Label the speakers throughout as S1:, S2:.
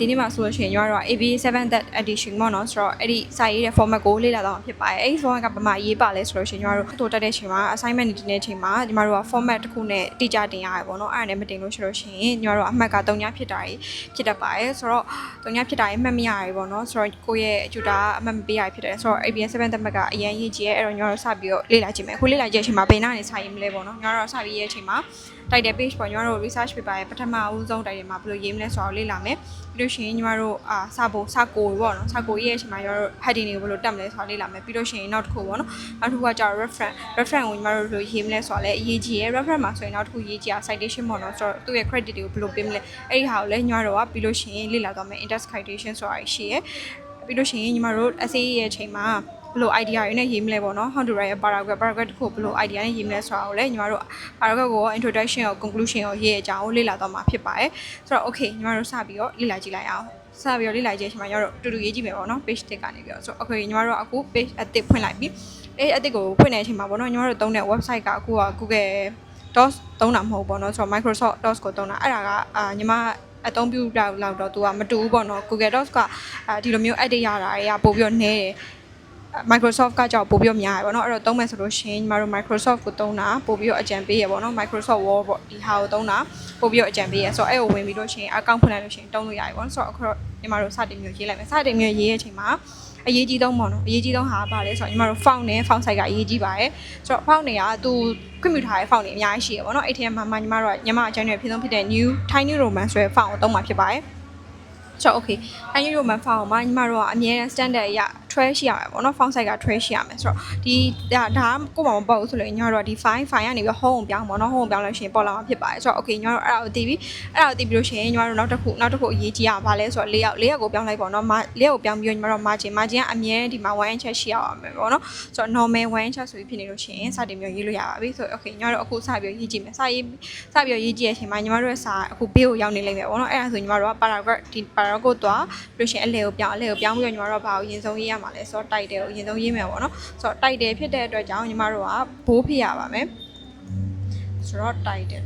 S1: ဒီနေ့မှာဆိုလို့ရှိရင်ညီမတို့က ABA7 that edition ပေါ့နော်ဆိုတော့အဲ့ဒီစာရေးတဲ့ format ကိုလေ့လာတော့ဖြစ်ပါတယ်အဲ့ဒီ format ကဘာမှရေးပါလဲဆိုလို့ရှိရင်ညီမတို့တိုးတက်တဲ့အချိန်မှာ assignment နေတဲ့အချိန်မှာညီမတို့က format တစ်ခုနဲ့တိကျတင်ရတယ်ပေါ့နော်အဲ့ဒါနဲ့မတင်လို့ရှိလို့ရှိရင်ညီမတို့ကအမှတ်က3ညဖြစ်တာကြီးဖြစ်တတ်ပါတယ်ဆိုတော့3ညဖြစ်တာကြီးမှတ်မရရပေါ့နော်ဆိုတော့ကိုယ့်ရဲ့အကျူတာအမှတ်မပေးရဖြစ်တယ်ဆိုတော့ ABA7 that မှတ်ကအရင်ရေးကြည့်ရဲအဲ့တော့ညီမတို့စပြီးတော့လေ့လာကြည့်မယ်အခုလေ့လာကြည့်တဲ့အချိန်မှာဘယ်နာနေစာရေးမလဲပေါ့နော်ညီမတို့စပြီးရေးတဲ့အချိန်မှာတိုက်တဲ့ page ပေါ့ညီမတို့ research paper ရဲ့ပထမဦးဆုံးတိုက်တယ်မှာဘယ်လိုရေးမလဲဆိုတော့လေ့လာမယ်ပြီးလို့ရှိရင်ညီမတို့စာကိုပေါ့နော်စာကိုရေးရဲ့အချိန်မှာညီမတို့ heading တွေကိုဘယ်လိုတက်မလဲဆိုတာလေ့လာမယ်ပြီးလို့ရှိရင်နောက်တစ်ခုပေါ့နော်နောက်တစ်ခုကကျတော့ reference ကိုညီမတို့ဘယ်လိုရေးမလဲဆိုတာလည်းအရေးကြီးရယ် reference မှာဆိုရင်နောက်တစ်ခုရေးကြည့်ရ citation ပေါ့နော်ဆိုတော့သူ့ရဲ့ credit တွေကိုဘယ်လိုပေးမလဲအဲ့ဒီဟာကိုလည်းညီမတို့ကပြီးလို့ရှိရင်လေ့လာသွားမယ် index citation ဆိုတာရှိရယ်ပြီးလို့ရှိရင်ညီမတို့ essay ရဲ့အချိန်မှာဘယ်လို idea တွေနဲ့ရေးမလဲပေါ့နော် how to write a paragraph တစ်ခုဘယ်လို idea နဲ့ရေးမလဲဆိုတာကိုလည်းညီမတို့ paragraph ကို introduction ကို conclusion ကိုရေးအကြောင်းကိုလေ့လာတော့မှာဖြစ်ပါတယ်ဆိုတော့ okay ညီမတို့စပြီးတော့လေ့လာကြည့်လိုက်အောင်စပြီးတော့လေ့လာကြည့်ချိန်မှာညီမတို့တူတူရေးကြည့်မယ်ပေါ့နော် page တစ်ကနေပြီးတော့ဆိုတော့ okay ညီမတို့အခု page အသစ်ဖွင့်လိုက်ပြီအဲ့အသစ်ကိုဖွင့်တဲ့အချိန်မှာပေါ့နော်ညီမတို့သုံးတဲ့ website ကအခုက Google Docs သုံးတာမဟုတ်ပေါ့နော်ဆိုတော့ Microsoft Docs ကိုသုံးတာအဲ့ဒါကညီမအသုံးပြုလောက်တော့သူကမတူဘူးပေါ့နော် Google Docs ကဒီလိုမျိုး edit ရတာတွေကပို့ပြီးတော့နည်းတယ်Microsoft ကကြောက်ပို့ပြီးတော့များရယ်ပေါ့နော်အဲ့တော့သုံးမယ်ဆိုလို့ရှိရင်ညီမတို့ Microsoft ကိုသုံးတာပို့ပြီးတော့အကြံပေးရယ်ပေါ့နော် Microsoft Word ပေါ့ဒီဟာကိုသုံးတာပို့ပြီးတော့အကြံပေးရယ်ဆိုတော့အဲ့ကိုဝင်ပြီးလို့ရှိရင် account ဖွင့်လိုက်လို့ရှိရင်တုံးလို့ရရယ်ပေါ့နော်ဆိုတော့အခုတော့ညီမတို့စတင်မျိုးရေးလိုက်မယ်စတင်မျိုးရေးရဲ့အချိန်မှာအရေးကြီးဆုံးပေါ့နော်အရေးကြီးဆုံးဟာဘာလဲဆိုတော့ညီမတို့ font နဲ့ font size ကအရေးကြီးပါတယ်ဆိုတော့ font တွေကသူခွင့်ပြုထားတဲ့ font တွေအများကြီးရှိရယ်ပေါ့နော်အဲ့ထဲမှာညီမတို့ကညီမအကျန်းတွေဖြစ်ဆုံးဖြစ်တဲ့ New Tiny Roman ဆိုတဲ့ font ကိုသုံးမှာဖြစ်ပါတယ်ဆိုတော့ okay အဲ့ဒီ roman font မှာညီမတို့ကအမြဲတမ်း standard အရ trash ရှိရမယ်ပေါ့နော် font size က trash ရှိရမယ်ဆိုတော့ဒီဒါကိုမှမပေါ့ဘူးဆိုလို့ညီမတို့ကဒီ file ကနေပြီး home ကိုပြောင်းပေါ့နော် home ကိုပြောင်းလို့ရှိရင်ပေါ်လာမှာဖြစ်ပါတယ်ဆိုတော့ okay ညီမတို့အဲ့ဒါကိုတည်ပြီးလို့ရှိရင်ညီမတို့နောက်တစ်ခုအရေးကြီးရပါလဲဆိုတော့၄ယောက်ကိုပြောင်းလိုက်ပေါ့နော်၄ယောက်ကိုပြောင်းပြီးညီမတို့ margin ကအမြဲဒီမှာ1 inch ရှိရအောင်မယ်ပေါ့နော်ဆိုတော့ normal 1 inch ဆိုပြီးဖြစ်နေလို့ရှိရင်စတင်ပြီးရေးလို့ရပါပြီဆိုတော့ okay ညီမတို့အခုစပြီးရေးကြည့်မယ်စပြီးရေးကြည့်ရချိန်မှာညီမတို့ရဲ့စာအခုဘေးကိုရောက်နေလိမ့်မယ်ပေါ့နော်အဲ့ဒါဆိုညီမတို့က paragraph ဒီ paragraph ကိုသွားပြီးရှင်အလဲကိုပြောင်းပြီးတော့ညီမတို့ကဘာကိုအရင်ဆုံးရေးရမှာလဲဆိုတော့ title ကိုအရင်ဆုံးရေးမယ်ပေါ့နော်ဆိုတော့ title ဖြစ်တဲ့အတွက်ကြောင့်ညီမတို့ကဘိုးဖြစ်ရပါမယ်ဆိုတော့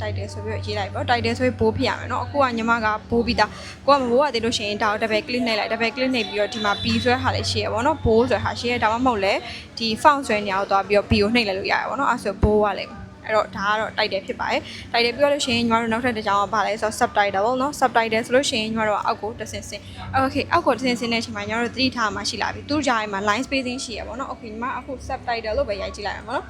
S1: title ဆိုပြီးရေးလိုက်ပေါ့ title ဆိုပြီးဘိုးဖြစ်ရမယ်เนาะအခုကညီမကဘိုးပြီးသားကိုကမဘိုးရသေးလို့ရှိရင်ဒါကို double click နှိပ်လိုက် double click နှိပ်ပြီးတော့ဒီမှာ p ဆွဲထားလေးရှိရပေါ့เนาะဘိုးဆိုတဲ့ဟာရှိရဒါမှမဟုတ်လေဒီ font ဆွဲနေအောင်သွားပြီးတော့ p ကိုနှိပ်လိုက်လို့ရရပေါ့เนาะအဲဆိုဘိုးရလိမ့်မယ်အဲ့တော့ဒါကတော့ title ဖြစ်ပါတယ် title ပြောလို့ရှိရင်ညီမတို့နောက်ထပ်တစ်ကြောင်းကဘာလဲဆိုတော့ subtitle ပေါ့နော် subtitle ဆိုလို့ရှိရင်ညီမတို့ကအောက်ကိုတစ်ဆင့်ဆင့် okay အောက်ကိုတစ်ဆင့်ဆင့်တဲ့အချိန်မှာညီမတို့သတိထားမှရှိလာပြီသူ့ကြားထဲမှာ line spacing ရှိရပေါ့နော် okay ညီမအခု subtitle လို့ပဲရိုက်ကြည့်လိုက်ရမှာပေါ့နော်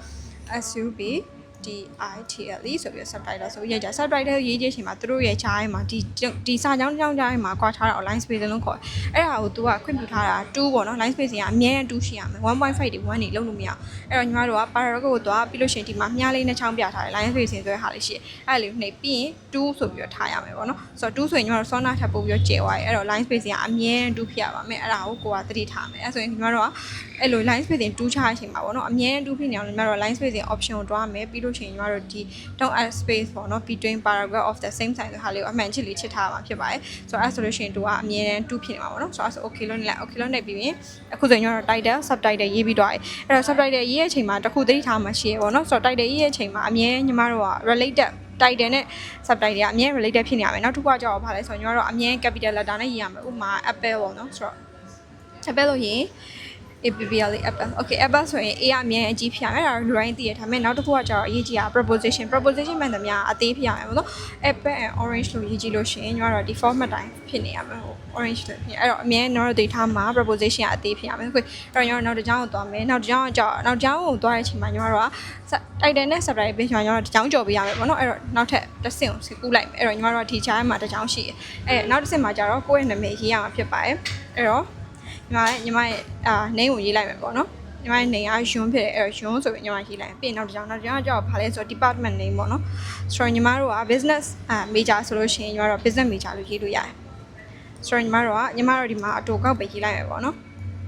S1: subtitle ဆိုပြီး subtitle ဆိုရိုက်ကြ subtitle ရေးကြည့်ချိန်မှာသူတို့ရဲ့ကြားထဲမှာဒီစာကြောင်းကြားထဲမှာကွာထားတာ line spacing လို့ခေါ်တယ်အဲ့ဒါကို तू ကခွင့်ပြုထားတာ2ပေါ့နော် line spacing ကအမြဲတမ်း2ရှိရမယ် 1.5 တွေ1တွေလုံးလို့မရအဲ့တော့ညီမတို့က paragraph ကိုသွားပြီးလို့ရှိရင်ဒီမှာမြားလေးနဲ့ချောင်းပြထားတယ် line spacing ဆိုတဲ့ဟာလေးရှိအဲ့လေးနှိပ်ပြီးရင်2ဆိုပြီးတော့ထားရမယ်ပေါ့နော်ဆိုတော့2ဆိုရင်ညီမတို့ sauna ထပ်ပို့ပြီးတော့ကျဲသွားတယ်အဲ့တော့ line spacing ကအမြဲတမ်း2ဖြစ်ရပါမယ်အဲ့ဒါကိုကသတိထားမယ်အဲ့ဆိုရင်ညီမတို့ကအဲ့လို line spacing 2ချတဲ့အချိန်မှာပေါ့နော်အမြဲတမ်း2ဖြစ်နေအောင်ညီမတို့ line spacing option ကိုတွားမယ်ပြီးလို့ရှိရင်ညီမတို့ဒီ don't add space ပေါ့နော် between paragraph of the same size ဆိုဟာလေးကိုအမှန်ချစ်လေးချစ်ထားမှာဖြစ်ပါတယ်ဆိုတော့အဲ့ဆိုလို့ရှိရင်2ကအမြဲတမ်း2ဖြစ်နေမှာပေါ့နော်ဆိုတော့ okay လို့နေလိုက် okay လို့နေပြီးရင်အခုဆိုရင်ညီမတို့ title subtitle ရေးပြီးသွားပြီအဲ့တော့ subtitle ရေးရဲ့အချိန်မှာတစ်ခုသတိထားမှရှိရပေါ့နော်ဆိုတော့ title ရေးရဲ့အချိန်မှာအမြဲညီမတို့က related title နဲ့ subtitle ကအမြဲ related ဖြစ်နေရမယ်နောက်တစ်ခုကကြောက်ဘာလဲဆိုတော့ညီမတို့အမြဲ capital letter နဲ့ရေးရမယ်ဥပမာ apple ပေါ့နော်ဆိုတော့ apple လို့ရေးAPPL apple okay apple ဆိုရင် A ကအမြဲအကြီးဖြစ်ရမယ်ဒါလူတိုင်းသိရဒါပေမဲ့နောက်တစ်ခုကကျတော့အရေးကြီးတာ preposition မှန်သမျှအသေးဖြစ်ရမယ်ပေါ့နော် apple and orange လို့ရေးကြည့်လို့ရှိရင်ညီမတို့ဒီ format တိုင်းဖြစ်နေရမယ်ဟို orange လို့ဖြစ်အဲ့တော့အမြဲတော့ data မှာ preposition ကအသေးဖြစ်ရမယ်ဟုတ်အဲ့တော့ညီမတို့နောက်တစ်ကြောင်းကိုသွားမယ်နောက်တစ်ကြောင်းကကျတော့နောက်တစ်ကြောင်းကိုသွားတဲ့အချိန်မှာညီမတို့က title နဲ့ subtitle ပြီးညီမတို့တစ်ကြောင်းကြော်ပေးရမယ်ပေါ့နော်အဲ့တော့နောက်ထပ်တစ်ဆင့်ကိုကူးလိုက်မယ်အဲ့တော့ညီမတို့ဒီချားမှာတစ်ကြောင်းရှိတယ်အဲ့နောက်တစ်ဆင့်မှာကျတော့ကိုယ့်ရဲ့နာမည်ရေးရမှာဖြစ်ပါတယ်အဲ့တော့ညီမရဲ့name ကိုရေးလိုက်မယ်ပေါ့နော်ညီမရဲ့ name ကယွန်းဖြစ်တယ်အဲ့တော့ယွန်းဆိုပြီးညီမရေးလိုက်ပြီးနောက်တစ်ကြောင်းကကြောက်ဘာလဲဆိုတော့ department name ပေါ့နော်ဆိုတော့ညီမတို့က business major ဆိုလို့ရှိရင်ညီမတို့ business major လို့ရေးလို့ရတယ်ဆိုတော့ညီမတို့ဒီမှာအတူကောက်ပဲရေးလိုက်မယ်ပေါ့နော်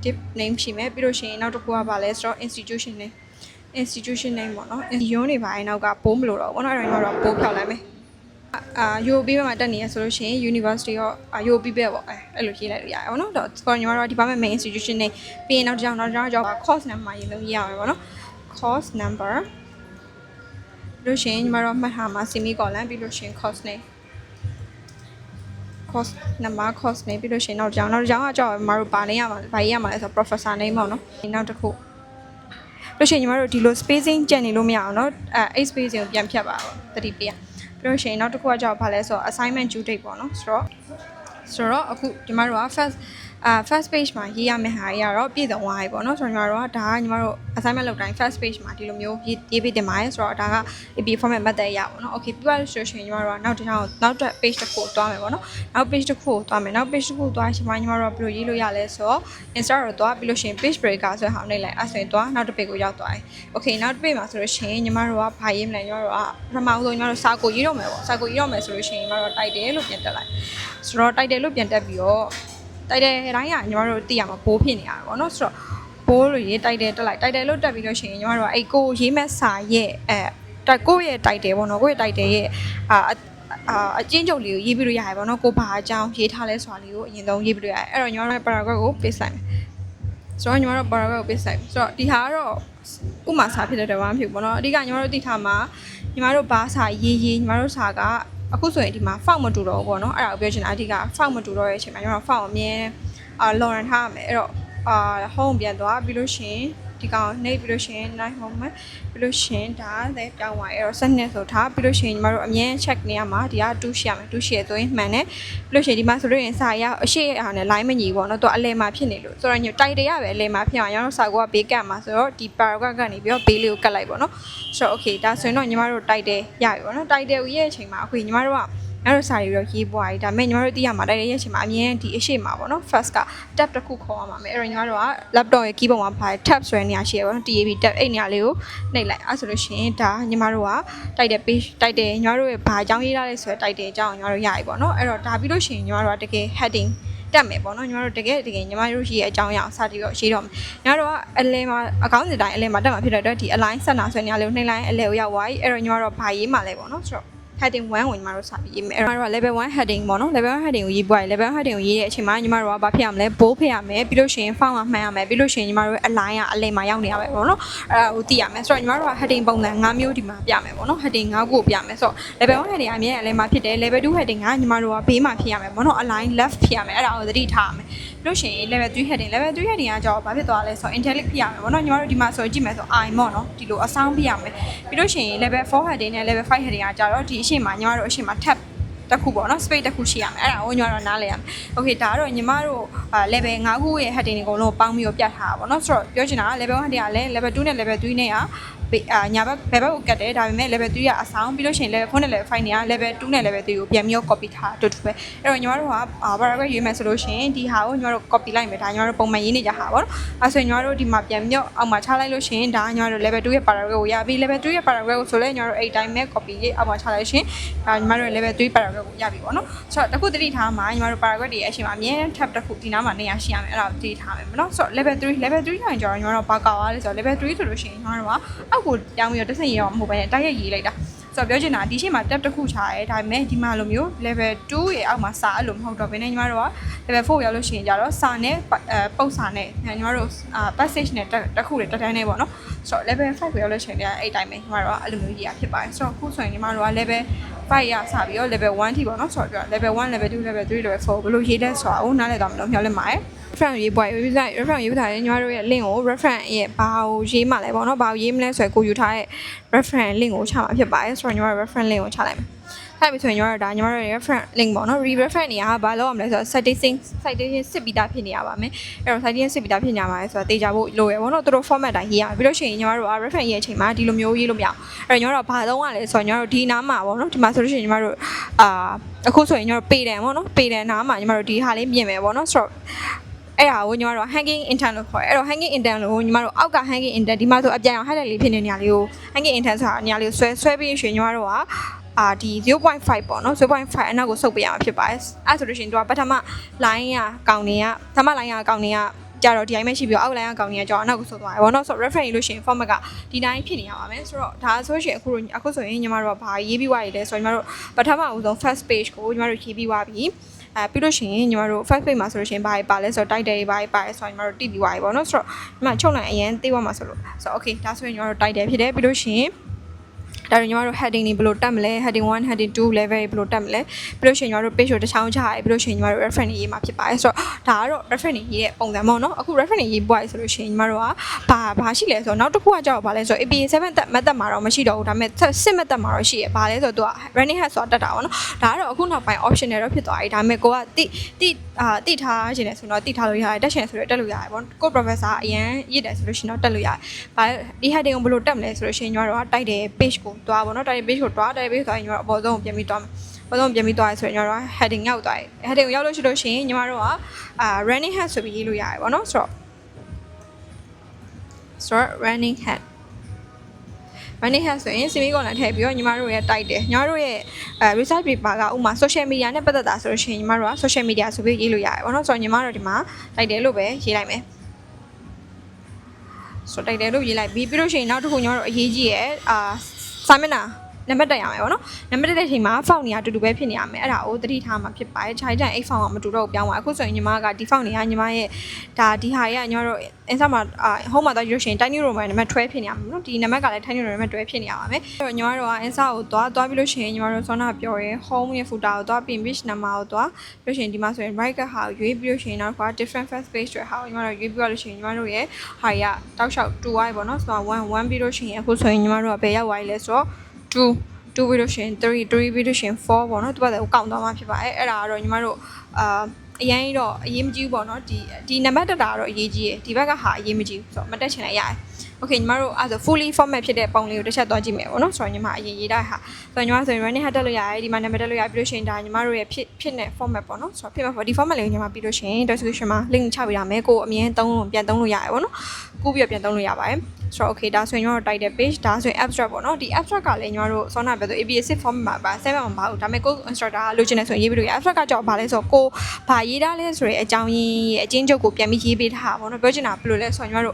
S1: tip name ရှိမယ်ပြီးလို့ရှိရင်နောက်တစ်ခုကဘာလဲဆိုတော့ institution name ပေါ့နော်ယွန်းနေပါရင်နောက်ကပိုးမလို့တော့ပေါ့နော်အဲ့တော့ညီမတို့ကပိုးဖြောက်လိုက်မယ် UOB ဘက်မှာတက်နေရဆိုလို့ရှိရင် University ရော UOB ဘက်ပေါ့အဲ့လိုရေးလိုက်လို့ရတယ်ပေါ့နော်တော့ဆိုတော့ညီမတို့ဒီ department main institution နဲ့ပြီးရင်နောက်တစ်ကြောင်း course number မှာရေးလို့ရအောင်ပေါ့နော် course number လို့ရှိရင်ညီမတို့မှတ်ထားမှာ semicolon ပြီးလို့ရှိရင် course name course နံပါတ် course နေပြီးလို့ရှိရင်နောက်ကြောင်းကကြောက်မတို့ဗာနေရမှာဗာရေးရမှာလဲဆို professor name ပေါ့နော်နောက်တစ်ခုလို့ရှိရင်ညီမတို့ဒီလို spacing ကျန်နေလို့မရအောင်နော်အဲ့ spacing ကိုပြန်ဖြတ်ပါတော့တတိပေးရပြီးလို့ရှိရင်နောက်တစ်ခုကကြောက်ဗာလဲဆို assignment due date ပေါ့နော်ဆိုတော့အခုညီမတို့က first page မှာရေးရမယ့်ဟာတွေကတော့ပြည့်စုံသွားပြီပေါ့နော်ဆိုတော့ညီမတို့ကဒါကညီမတို့ assignment လုပ်တိုင်း first page မှာဒီလိုမျိုးရေးပေးတင်ပါတယ်ဆိုတော့ဒါက AP format method ရပါပေါ့နော် okay ပြီးသွားလို့ဆိုရင်ညီမတို့ကနောက်တစ် page တစ်ခုသွားမယ်ပေါ့နော်နောက် page တစ်ခုသွားမယ်နောက် page တစ်ခုသွားရှင်မညီမတို့ကဘယ်လိုရေးလို့ရလဲဆိုတော့ insert တော့သွားပြီးလို့ရှိရင် page breaker ဆိုတဲ့ဟာနဲ့လိုက်အဲ့ဆိုရင်သွားနောက်တစ် page ကိုရောက်သွားတယ် okay နောက်တစ် page မှာဆိုလို့ရှိရင်ညီမတို့ကဘာရေးမလဲညီမတို့ကပထမဆုံးညီမတို့စာကိုရေးတော့မယ်ပေါ့စာကိုရေးတော့မယ်ဆိုလို့ရှိရင်ညီမတို့ title လို့ပြန်တက်လိုက်ဆိုတော့ title လို့ပြန်တက်ပြီးတော့တိုက်တယ်တိုင်းကညီမတို့သိရမှာဘိုးဖြစ်နေရတာပေါ့နော်ဆိုတော့ဘိုးလို့ရေးတိုက်တယ်တက်လိုက်တိုက်တယ်လို့တက်ပြီးလို့ရှိရင်ညီမတို့ကအဲ့ကိုရေးမဲ့စာရဲ့ကိုရဲ့တိုက်တယ်ပေါ့နော်ကိုရဲ့တိုက်တယ်ရဲ့အကျဉ်းချုပ်လေးကိုရေးပြီးလို့ရတယ်ပေါ့နော်ကိုဘာအကြောင်းရေးထားလဲဆိုတာလေးကိုအရင်ဆုံးရေးပြီးလို့ရတယ်အဲ့တော့ညီမတို့ paragraph ကို paste လိုက်မယ်ဆိုတော့ညီမတို့ paragraph ကို paste လိုက်ဆိုတော့ဒီဟာကတော့ဥမာစာဖြစ်တဲ့တော့မဖြစ်ဘူးပေါ့နော်အဓိကညီမတို့သိထားမှာညီမတို့ဘာစာရေးညီမတို့စာကအခုဆိုရင်ဒီမှာ font မတူတော့ဘူးပေါ့နော်အဲ့ဒါကိုပြောချင်တာအဓိက font မတူတော့တဲ့အချိန်မှာကျွန်တော် font အမြဲလော်ရန်ထားရမယ်အဲ့တော့home ပြန်သွားပြီးလို့ရှိရင်ဒီကောင်နှိပ်ပြီးလို့ရှိရင် night home မှာပြီးလို့ရှိရင်ဒါလည်းပြောင်းသွားအဲ့တော့စနစ်ဆိုထားပြီးလို့ရှိရင်ညီမတို့အမြဲ check နေရမှာဒီက2ရှိရမယ်2ရှိရဆိုရင်မှန်တယ်ပြီးလို့ရှိရင်ဒီမှာဆိုလို့ရင်စာရအရှိဟာနဲ့ line မညီဘူးပေါ့နော်သူအလဲမှာဖြစ်နေလို့ဆိုတော့ညတိုက်တရပဲအလဲမှာဖြစ်အောင်ကျွန်တော်စာကောဘေးကတ်မှာဆိုတော့ဒီ paragraph ကနေပြီးတော့ဘေးလေးကိုကတ်လိုက်ပေါ့နော်ဆိုတော့ okay ဒါဆိုရင်တော့ညီမတို့တိုက်တယ်ရပြီပေါ့နော်တိုက်တယ်ကိုရဲ့အချိန်မှာအခုညီမတို့ကအဲ့လိုစာတွေတော့ရေးပွားရေးဒါပေမဲ့ညီမတို့သိရမှာတိုက်တဲ့ရဲ့အချိန်မှာအမြင်ဒီအရှိမှာပေါ့နော် first က tab တစ်ခုခေါ်ရမှာမယ်အဲ့တော့ညီမတို့က laptop ရဲ့ keyboard မှာပါတယ် tab ဆိုတဲ့နေရာရှိရပေါ့နော် tab tab အဲ့နေရာလေးကိုနှိပ်လိုက်အဲ့ဆိုလို့ရှိရင်ဒါညီမတို့ကတိုက်တဲ့ page တိုက်တယ်ညီမတို့ရဲ့ဘာအကြောင်းရေးထားလဲဆိုတဲ့တိုက်တဲ့အကြောင်းညီမတို့ရပြီပေါ့နော်အဲ့တော့ဒါပြီးလို့ရှိရင်ညီမတို့ကတကယ် heading တက်မယ်ပေါ့နော်ညီမတို့တကယ်ညီမတို့ရှိရဲ့အကြောင်းအရာစပြီးတော့ရေးတော့မယ်ညီမတို့ကအလဲမှာအကောင့်စီတိုင်းအလဲမှာတက်မှာဖြစ်တဲ့အတွက်ဒီ align ဆက်နာဆိုတဲ့နေရာလေးကိုနှိပ်လိုက်အလဲကိုရောက်သွားပြီအဲ့တော့ညီမတို့ဘာရေးမှာလဲပေါ့နော်ဆိုတော့heading 1ကိုညီမတို့စပြီးရေးမယ်အဲ့တော့ level 1 heading ပေါ့နော် level 1 heading ကိုရေးပွားရင် level 1 heading ကိုရေးတဲ့အချိန်မှာညီမတို့ကဘာဖြစ်ရမလဲ bold ဖြစ်ရမယ်ပြီးလို့ရှိရင် font ကမှန်ရမယ်ပြီးလို့ရှိရင်ညီမတို့ရဲ့ align ကအလဲမှာရောက်နေရမယ်ပေါ့နော်အဲ့ဒါကိုသိရမယ်ဆိုတော့ညီမတို့က heading ပုံစံ5မျိုးဒီမှာပြမယ်ပေါ့နော် heading 5ခုကိုပြမယ်ဆိုတော့ level 1 heading အမြဲအလဲမှာဖြစ်တယ် level 2 heading ကညီမတို့ကဘေးမှာဖြစ်ရမယ်ပေါ့နော် align left ဖြစ်ရမယ်အဲ့ဒါကိုသတိထားရမယ်လို့ရှိရင် level 3 heading ကကြောဘာဖြစ်သွားလဲဆိုတော့ italic ဖြစ်ရမယ်ပေါ့နော်ညီမတို့ဒီမှာဆိုကြည့်မယ်ဆို I ပေါ့နော်ဒီလိုအဆောင်ဖြစ်ရမယ်ပြီးလို့ရှိရင် level 4 heading နဲ့ level 5 heading ကကြတော့ဒီအရှိမညီမတို့အရှိမ tab တစ်ခုပေါ့နော် space တစ်ခုရှိရမယ်အဲ့ဒါကိုညီမတို့နားလဲရမယ် okay ဒါကတော့ညီမတို့ level 5ခုရဲ့ heading တွေအကုန်လုံးပေါင်းပြီးတော့ပြတ်ထားတာပေါ့နော်ဆိုတော့ပြောချင်တာက level 1 heading ကလည်း level 2နဲ့ level 3နဲ့ညာဘက်ဘယ်ဘက်ကိုကတ်တယ်ဒါပေမဲ့ level 3ကအဆောင်ပြီးလို့ရှိရင် level 4နဲ့ level 5တွေက level 2နဲ့ level 3ကိုပြန်ပြီးတော့ copy ထားတူတူပဲအဲ့တော့ညီမတို့က paragraph ရေးမယ်ဆိုလို့ရှိရင်ဒီဟာကိုညီမတို့ copy လိုက်မယ်ဒါညီမတို့ပုံမှန်ရေးနေကြဟာပေါ့နော်အဲဆိုရင်ညီမတို့ဒီမှာပြန်ပြီးတော့အောက်မှာချလိုက်လို့ရှိရင်ဒါညီမတို့ level 2ရဲ့ paragraph ကိုရပြီ level 3ရဲ့ paragraph ကိုဆိုလဲညီမတို့အဲ့တိုင်းပဲ copy ရေးအောက်မှာချလိုက်ရှင်ဒါညီမတို့ level 3 paragraph ကိုရပြီပေါ့နော်ဆိုတော့တခုသတိထားမှာညီမတို့ paragraph တွေအရှိမအမြဲ tab တစ်ခုဒီနားမှာနေရာရှိရမယ်အဲ့ဒါကိုသတိထားမယ်ပေါ့နော်ဆိုတော့ level 3ဆိုရင်ကျတော့ညီမတို့ဘာကောက်ရလဲဆိုတော့ level 3ဆိုလို့ရှိရင်ညီမတို့ကအောက်ကိုတောင်းပြီးတော့ရေးတော့မဟုတ်ဘဲနဲ့တိုက်ရိုက်ရေးလိုက်တာဆိုတော့ပြောချင်တာဒီရှေ့မှာ tab တစ်ခုချရဲဒါပေမဲ့ဒီမှာလိုမျိုး level 2ရဲ့အောက်မှာစာအဲ့လိုမဟုတ်တော့ဘဲနဲ့ညီမတို့က level 4ရောက်လို့ရှိရင်ကြတော့စာနဲ့ပုတ်စာနဲ့ညီမတို့passage နဲ့တစ်ခုတည်းတန်းနေပေါ့နော်ဆိုတော့ level 5ရောက်လို့ရှိရင်လည်းအဲ့တိုင်းပဲညီမတို့ကအဲ့လိုမျိုးရေးရဖြစ်ပါတယ်ဆိုတော့အခုဆိုရင်ညီမတို့က level 5ရစပြီးတော့ level 1ထိပေါ့နော်ဆိုတော့ level 1 level 2 level 3 level 4ဘယ်လိုရေးလဲဆိုတာကိုနားလည်သွားမလို့မျှော်လင့်ပါတယ်reference ရေးပွား website reference ရေးထားတဲ့ညီမတို့ရဲ့ link ကို reference ရဲ့ဘာကိုရေးမှလဲပေါ့နော်ဘာကိုရေးမလဲဆိုရင်ကိုယူထားတဲ့ reference link ကိုချမှာဖြစ်ပါတယ်ဆိုတော့ညီမတို့ reference link ကိုချလိုက်မယ်ထားပြီဆိုရင်ညီမတို့ဒါညီမတို့ရဲ့ reference link ပေါ့နော် reference နေရာကဘာလို့ရမလဲဆိုတော့ citation စစ်ပြီးသားဖြစ်နေရပါမယ်အဲ့တော့ citation စစ်ပြီးသားဖြစ်နေရပါတယ်ဆိုတော့တေချာဖို့လိုရပေါ့နော်သူတို့ format တိုင်းရေးရပြီးလို့ရှိရင်ညီမတို့က reference ရေးအချိန်မှာဒီလိုမျိုးရေးလို့မရအောင်အဲ့တော့ညီမတို့ဘာသုံးရလဲဆိုတော့ညီမတို့ဒီနားမှာပေါ့နော်ဒီမှာဆိုလို့ရှိရင်ညီမတို့အခုဆိုရင်ညီမတို့ပေတန်ပေါ့နော်ပေတန်နားမှာညီမတို့ဒီဟာလေးမြင်မယ်ပေါ့နော်ဆိုတော့အဲ့ဒါကိုညီမတို့ hanging intern လို့ခေါ်တယ်အဲ့တော့ hanging intern လို့ညီမတို့အောက်က hanging intern ဒီမှာဆိုအပြန်အောင် highlight လေးဖြစ်နေတဲ့နေရာလေးကို hanging intern ဆိုတာနေရာလေးကိုဆွဲပြီးရှင်ညီမတို့ကဒီ 0.5 ပေါ့နော် 0.5 အနောက်ကိုဆုပ်ပေးရမှာဖြစ်ပါတယ်အဲ့ဆိုလို့ရှိရင်သူကပထမ line ကကောင်တွေကပထမ line ကကောင်တွေကကြတော့ဒီအိမ်မဲ့ရှိပြီးအောက် line ကကောင်တွေကကြောအနောက်ကိုဆုပ်သွားတယ်ပေါ့နော်ဆိုတော့ reference လို့ရှိရင် format ကဒီတိုင်းဖြစ်နေရပါမယ်ဆိုတော့ဒါဆိုရှင်အခုဆိုရင်ညီမတို့ကဘာရေးပြီးွားရည်လဲဆိုတော့ညီမတို့ပထမဦးဆုံး first page ကိုညီမတို့ရေးပြီးွားပြီးပြီးလို့ရှိရင်ညီမတို့ first page မှာဆိုလို့ရှိရင်ဘာပါလဲဆိုတော့ title တွေဘာပါလဲဆိုတော့ညီမတို့တိပြီးွားပြီပေါ့နော်ဆိုတော့ညီမချုပ်လိုက်အရင်သိသွားမှာဆိုတော့ okay ဒါဆိုရင်ညီမတို့ title ဖြစ်တယ်ပြီးလို့ရှိရင် ဒါတော့ညီမတို့ heading တွေဘယ်လိုတက်မလဲ heading 1 heading 2 level တွေဘယ်လိုတက်မလဲပြီးလို့ရှိရင်ညီမတို့ page ကိုတစ်ချောင်းချရဲပြီးလို့ရှိရင်ညီမတို့ reference ရေးမှာဖြစ်ပါတယ်ဆိုတော့ဒါကတော့ reference ရေးတဲ့ပုံစံပေါ့နော်အခု reference ရေးပွားရဆိုလို့ရှိရင်ညီမတို့ကဘာရှိလဲဆိုတော့နောက်တစ်ခုကကြောက်ဘာလဲဆိုတော့ APA 7 method မှာတော့မရှိတော့ဘူးဒါပေမဲ့6 method မှာတော့ရှိရဘာလဲဆိုတော့သူက running head ဆိုတာတက်တာပေါ့နော်ဒါကတော့အခုနောက်ပိုင်း optional တော့ဖြစ်သွားပြီဒါပေမဲ့ကိုကတိထားခြင်းလဲဆိုတော့တိထားလို့ရတယ်တက်ရှင်ဆိုတော့တက်လို့ရတယ်ပေါ့ကို professor အရင်ရစ်တယ်ဆိုလို့ရှိရင်တော့တက်လို့ရတယ်ဘာဒီ heading ကိုဘယ်လိုတက်မလဲဆိုလို့ရှိရင်ညီမတို့ကတိုက်တယ် page ကိုတွားပေါ့နော်တိုက်တယ် page ကိုတွားတိုက် page ဆိုရင်ညီမတို့အပေါ်ဆုံးကိုပြန်ပြီးတွားအပေါ်ဆုံးပြန်ပြီးတွားရဆိုရင်ညီမတို့က heading ရောက်သွားတယ် heading ကိုရောက်လို့ရှိလို့ရှိရင်ညီမတို့ကrunning head ဆိုပြီးရေးလို့ရတယ်ပေါ့နော်ဆိုတော့ running head ဆိုရင် semicolon ထည့်ပြီးတော့ညီမတို့ရဲ့တိုက်တယ်ညီမတို့ရဲ့research paper ကဥမာ social media နဲ့ပတ်သက်တာဆိုလို့ရှိရင်ညီမတို့က social media ဆိုပြီးရေးလို့ရတယ်ပေါ့နော်ဆိုတော့ညီမတို့ဒီမှာတိုက်တယ်လို့ပဲရေးလိုက်မယ်ဆိုတော့တိုက်တယ်လို့ရေးလိုက်ပြီးလို့ရှိရင်နောက်တစ်ခုညီမတို့အရေးကြီးရဲ့စာမျက်နှာနံပါတ်တက်ရမယ်ပေါ့နော်နံပါတ်တက်တဲ့အချိန်မှာ font နေရာအတူတူပဲဖြစ်နေရမယ်အဲ့ဒါကိုသတိထားမှာဖြစ်ပါတယ်ခြိုင်တန် X font ကမတူတော့ပြောင်းသွားအခုဆိုရင်ညီမကဒီ font နေရာညီမရဲ့ဒါဒီဟာရဲ့ညီမတို့ insert မှာ home မှာတော့ရွှေရှင် tiny roman နံပါတ်12ဖြစ်နေရမှာနော်ဒီနံပါတ်ကလည်း tiny roman နံပါတ်12ဖြစ်နေရပါမယ်အဲ့တော့ညီမတို့က insert ကိုသွားပြီးလို့ရှိရင်ညီမတို့ဆောနာပြောရဲ home ရဲ့ footer ကိုသွားပြီး page number ကိုသွားလို့ရှိရင်ဒီမှာဆိုရင် right ကဟာကိုရွေးပြီးလို့ရှိရင်နောက်က different first page တွေဟာကိုညီမတို့ရွေးပြီးလို့ရှိရင်ညီမတို့ရဲ့ဟာရတောက်လျှောက်2 y ပေါ့နော်ဆိုတော့1ပြီးလို့ရှိရင်အခုဆိုရင်ညီမတို့ကဘယ်ရောက်သွားလဲဆိုတော့2ပြီးလို့ရှိရင်3ပြီးလို့ရှိရင်4ပေါ့နော်သူကလည်းကောက်သွားမှာဖြစ်ပါတယ်အဲ့ဒါကတော့ညီမတို့အရင်တော့အရေးမကြီးဘူးပေါ့နော်ဒီနံပါတ်တက်တာတော့အရေးကြီးရယ်ဒီဘက်ကဟာအရေးမကြီးဘူးဆိုတော့မတက်ချင်လည်းရတယ် okay ညီမတို့အဲ့ဆို fully format ဖြစ်တဲ့ပုံလေးကိုတစ်ချက်သွားကြည့်မယ်ပေါ့နော်ဆိုတော့ညီမအရင်ရေးတာဟာဆိုတော့ညီမဆိုရင် running head တက်လို့ရတယ်ဒီမှာနံပါတ်တက်လို့ရပြီးလို့ရှိရင်ဒါညီမတို့ရဲ့ဖြစ်တဲ့ format ပေါ့နော်ဆိုတော့ဖြစ်မှာဒီ format လေးကိုညီမပြီးလို့ရှိရင် description မှာ link ချပေးရမယ်ကိုအမြဲပြန်သုံးလို့ရတယ်ပေါ့နော်ကိုပြီးပြန်သုံးလို့ရပါတယ်ဆိုတော့ okay ဒါဆိုရင်ညီမတို့ title page ဒါဆိုရင် abstract ပေါ့နော်ဒီ abstract ကလည်းညီမတို့ဆောနာပြောဆို APA6 format မှာပါ7မှာမပါဘူးဒါပေမဲ့ကို instructor ကလိုချင်တယ်ဆိုရင်ရေးပြီးလို့ရ abstract ကကြောက်ဘာလဲဆိုတော့ကိုဘာရေးထားလဲဆိုရဲအကြောင်းရင်းရဲ့အချင်းချုပ်ကိုပြန်ပြီးရေးပေးထားတာပေါ့နော်ပြောချင်တာဘယ်လိုလဲဆိုတော့ညီမတို့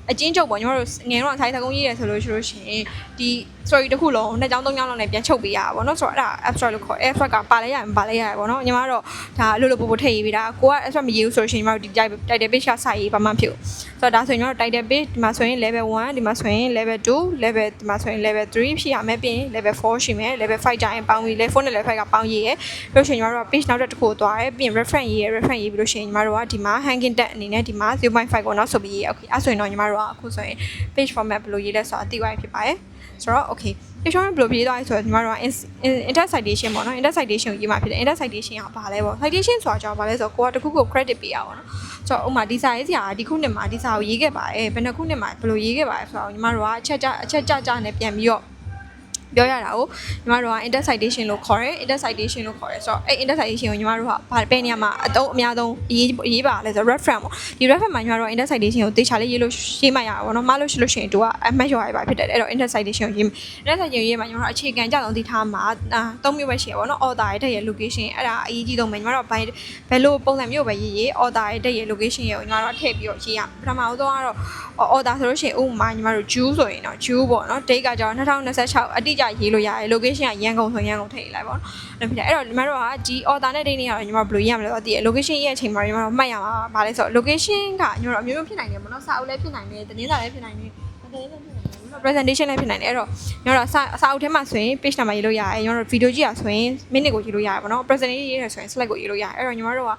S1: အချင်းချုပ်ပေါ့ညီမတို့ငယ်တော့ဆိုင်သကုန်းရေးရဆိုလို့ရှိရင်ဒီ story တစ်ခုလုံးနှစ်ကြောင်းသုံးကြောင်းလောက်နဲ့ပြန်ချုပ်ပေးရတာပေါ့နော်ဆိုတော့အဲ့ဒါ abstract လို့ခေါ် abstract ကပါလဲရရင်ပါလဲရတယ်ပေါ့နော်ညီမတို့ဒါအလိုလိုပို့ထည့်ရေးပေးတာကိုက abstract မရေးဘူးဆိုလို့ရှိရင်ညီမတို့ဒီ title page ကစာရေးဘာမှမဖြစ်ဘူးဆိုတော့ဒါဆိုရင်ညီမတို့ title page ဒီမှာဆိုရင် level 1ဒီမှာဆိုရင် level 2 level ဒီမှာဆိုရင် level 3ဖြစ်ရမယ်ပြီးရင် level 4ရှိမယ် level 5ကျရင်ပေါင်းပြီး level 4နဲ့ level 5ကပေါင်းရေးရပြီးလို့ရှိရင်ညီမတို့က page နောက်တစ်ခုသွားရဲပြီးရင် reference ရေးပြီးလို့ရှိရင်ညီမတို့ကဒီမှာ hanging tag အနေနဲ့ဒီမှာ 0.5 ကိုနောက်ဆိုပြီးရေး okay အဲ့ဆိုရင်တော့ညီမတို့ကအခုဆိုရင် page format ဘယ်လိုရေးလဲဆိုတာသိသွားပြီဖြစ်ပါတယ်ဆိုတော့ okay page format ဘယ်လိုရေးသွားလဲဆိုတော့ညီမတို့က inter citation ပေါ့နော် inter citation ကိုရေးမှာဖြစ်တယ် inter citation ကဘာလဲပေါ့ citation ဆိုတာကြောင့်ဘာလဲဆိုတော့ကိုကတခုခု credit ပေးရပါတော့ဆိုတော့ဥမာဒီစာရေးဆရာဒီခုနှစ်မှာဒီစာကိုရေးခဲ့ပါတယ်ဘယ်နှစ်ခုနှစ်မှာဘယ်လိုရေးခဲ့ပါလဲဆိုတော့ညီမတို့ကအချက်ကြနဲ့ပြန်ပြီးတော့ပြောရတာကိုညီမတို့က inter citation လို့ခေါ်တယ် inter citation လို့ခေါ်တယ်ဆိုတော့အဲ့ inter citation ကိုညီမတို့ကဘယ်နေရာမှာအများဆုံးရေးပါလဲဆိုတော့ reference ပေါ့ဒီ reference မှာညီမတို့က inter citation ကိုတေချာလေးရေးမှရတာပေါ့နော်မလို့ရှိလို့ရှိရင်သူကအမှတ်ရောရပါဖြစ်တယ်အဲ့တော့ inter citation ကိုရေး inter citation ရေးမှာညီမတို့အခြေခံကြအောင်သိထားမှာ3မျိုးပဲရှိရပါတော့ author ရဲ့တဲ့ location အဲ့ဒါအရေးကြီးဆုံးပဲညီမတို့ကဘယ်လိုပုံစံမျိုးပဲရေး author ရဲ့တဲ့ location ရဲ့ကိုညီမတို့ကထည့်ပြီးတော့ရေးရပထမဆုံးကတော့ author ဆိုလို့ရှိရင်ဥပမာညီမတို့ June ဆိုရင်တော့ June ပေါ့နော် date ကကြောင်း2026အတိအကျရေးလို့ရတယ် location ကရန်ကုန်ဆိုရန်ကုန်ထည့်လိုက်ပါတော့ဖြစ်တယ်အဲ့တော့ညီမတို့ကဒီ author နဲ့ date နဲ့ကတော့ညီမတို့ဘယ်လိုရေးရမလဲဆိုတော့ဒီ location ရဲ့အချိန်မှာညီမတို့မှတ်ရမှာဗာလဲဆိုတော့ location ကညီမတို့အမျိုးမျိုးဖြစ်နိုင်တယ်ပေါ့နော်စာအုပ်လည်းဖြစ်နိုင်တယ်သတင်းစာလည်းဖြစ်နိုင်တယ်presentation လည်းဖြစ်နိုင်တယ်အဲ့တော့ညီမတို့စာအုပ်ထဲမှာဆိုရင် page number ရေးလို့ရတယ်ညီမတို့ video ကြည့်ရဆိုရင် minute ကိုရေးလို့ရတယ်ပေါ့နော် presentation ရေးရဆိုရင် slide ကိုရေးလို့ရတယ်အဲ့တော့ညီမတို့က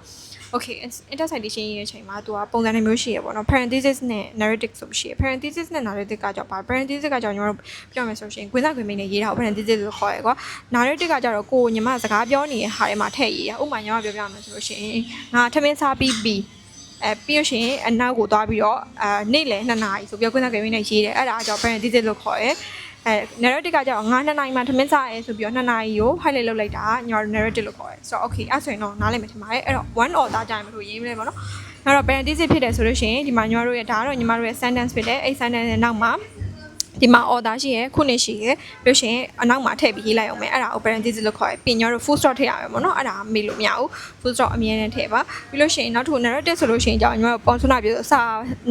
S1: okay inter citation ရေးတဲ့အချိန်မှာသူကပုံစံတစ်မျိုးရှိရပေါ့နော် parenthesis နဲ့ narrative ဆိုပြီးရှိရ parenthesis နဲ့ narrative ကကြောင့်ပါ parenthesis ကကြောင့်ညီမတို့ပြောမယ်ဆိုရှင်ခွင်းစားခွင်းမိတ်နဲ့ရေးတာကို parenthesis လို့ခေါ်ရကွာ narrative ကကြောင့်ကိုညီမစကားပြောနေတဲ့ဟာတွေမှာထည့်ရေးရဥပမာညီမပြောပြမယ်ဆိုလို့ရှင်ငါထမင်းစားပြီးပြီးလို့ရှိရင်အနောက်ကိုသွားပြီးတော့နေ့လယ်2နာရီဆိုပြီးခွင်းစားခွင်းမိတ်နဲ့ရေးတယ်အဲ့ဒါအကြောင်း parenthesis လို့ခေါ်ရnarrative ကကြောင့်9နာရီမှထမင်းစားရဲဆိုပြီးတော့2နာရီကို highlight လုပ်လိုက်တာညီမတို့ narrative လို့ခေါ်ရဲဆိုတော့ okay အဲ့ဆိုရင်တော့နားလည်မယ်ထင်ပါတယ်အဲ့တော့ one order ကြရင်မလို့ရေးမလဲပေါ့နော်အဲ့တော့ parenthesis ဖြစ်တယ်ဆိုလို့ရှိရင်ဒီမှာညီမတို့ရဲ့ဒါကတော့ညီမတို့ရဲ့ sentence ဖြစ်တယ်အဲ့ sentence ရဲ့နောက်မှာဒီမှာ order ရှိရယ်ခုနှစ်ရှိရယ်ပြီးရှင်အနောက်မှာထည့်ပြီးရေးလိုက်အောင်မယ်အဲ့ဒါ parenthesis လို့ခေါ်ရယ်ပြင်ညတို့ full stop ထည့်ရမယ်ပေါ့နော်အဲ့ဒါမေ့လို့မရဘူး full stop အမြဲတမ်းထည့်ပါပြီးလို့ရှိရင်နောက်တစ်ခု narrative ဆိုလို့ရှိရင်ကြောင့်ညီမတို့ပုံစံပြစာ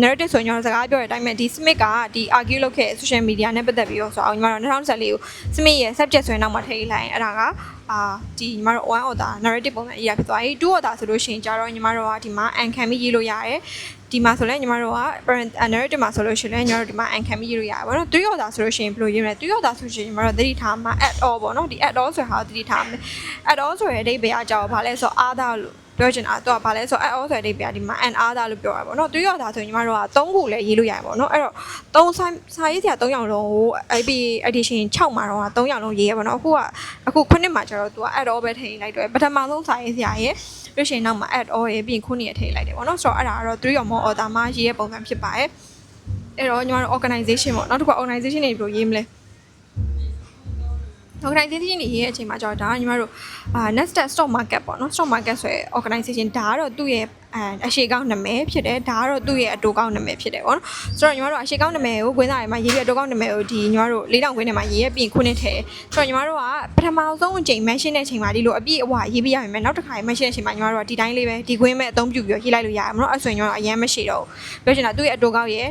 S1: narrative ဆိုရင်ညီမတို့စကားပြောတဲ့အတိုင်းပဲဒီ Smith ကဒီ argue လုပ်ခဲ့ social media နဲ့ပတ်သက်ပြီးတော့ဆိုအောင်ညီမတို့2014ကို Smith ရဲ့ subject ဆိုရင်နောက်မှာထည့်လိုက်ရင်အဲ့ဒါက ဒီညီမတို့ one order narrative ပုံစံရေးရဖြစ်သွားပြီ two order ဆိုလို့ရှိရင်ကြတော့ညီမတို့ကဒီမှာ an ခံပြီးရေးလို့ရတယ်ဒီမှာဆိုလဲညီမတို့က parent narrative မှာဆိုလို့ရှိရင်ညီမတို့ဒီမှာ an ခံပြီးရေးလို့ရတယ်ပေါ့နော်3 order ဆိုလို့ရှိရင်ဘယ်လိုရေးမလဲ3 order ဆိုရှင်ညီမတို့သတိထားမှာ at all ပေါ့နော်ဒီ at all ဆိုတဲ့ဟာကိုသတိထားမယ် at all ဆိုတဲ့အဓိပ္ပာယ်အကြောင်းဘာလဲဆိုတော့ other လို့ပြောချင်တာတော့ဗာလဲဆို at all ဆိုတဲ့အဓိပ္ပာယ်ဒီမှာ an other လို့ပြောရပါဘောเนาะ3ရော်သားဆိုရင်ညီမတို့က3ခုလည်းရေးလို့ရတယ်ပေါ့เนาะအဲ့တော့စာရေးစရာ3ရောင်လုံးကို IP edition 6မှာတော့3ရောင်လုံးရေးရပါเนาะအခု9မှာကျတော့ तू က at all ပဲထည့်လိုက်တော့ပထမဆုံးစာရေးစရာရဲ့လို့ရှိရင်နောက်မှာ at all ရေးပြီး9ရထည့်လိုက်တယ်ပေါ့เนาะဆိုတော့အဲ့ဒါကတော့3ရောင်မော order မှာရေးရပုံစံဖြစ်ပါတယ်အဲ့တော့ညီမတို့ organization ပေါ့နောက်တစ်ခု organization တွေဘယ်လိုရေးမလဲ organization တွေရေးတဲ့အချိန်မှာကျတော့ဒါကညီမတို့Nasdaq stock market ပေါ့နော် stock market ဆိုရယ် organization ဒါကတော့သူ့ရဲ့အရှိကောင်းနာမည်ဖြစ်တယ်ဒါကတော့သူ့ရဲ့အတူကောင်းနာမည်ဖြစ်တယ်ပေါ့နော်ဆိုတော့ညီမတို့အရှိကောင်းနာမည်ကိုခွင်းသားတွေမှာရေးပြီးအတူကောင်းနာမည်ကိုဒီညီမတို့၄တောင်ခွင်းထဲမှာရေးရပြီးခုနှစ်ထဲဆိုတော့ညီမတို့ကပထမဆုံးအချိန် mention တဲ့အချိန်မှာဒီလိုအပြည့်အဝရေးပြီးရမယ်နောက်တစ်ခါ mention တဲ့အချိန်မှာညီမတို့ကဒီတိုင်းလေးပဲဒီခွင်းမဲ့အသုံးပြုပြီးရေးလိုက်လို့ရတယ်မနော်အဲ့ဆိုရင်ညီမတို့အရင်မရှိတော့ဘူးပြောချင်တာသူ့ရဲ့အတူကောင်းရဲ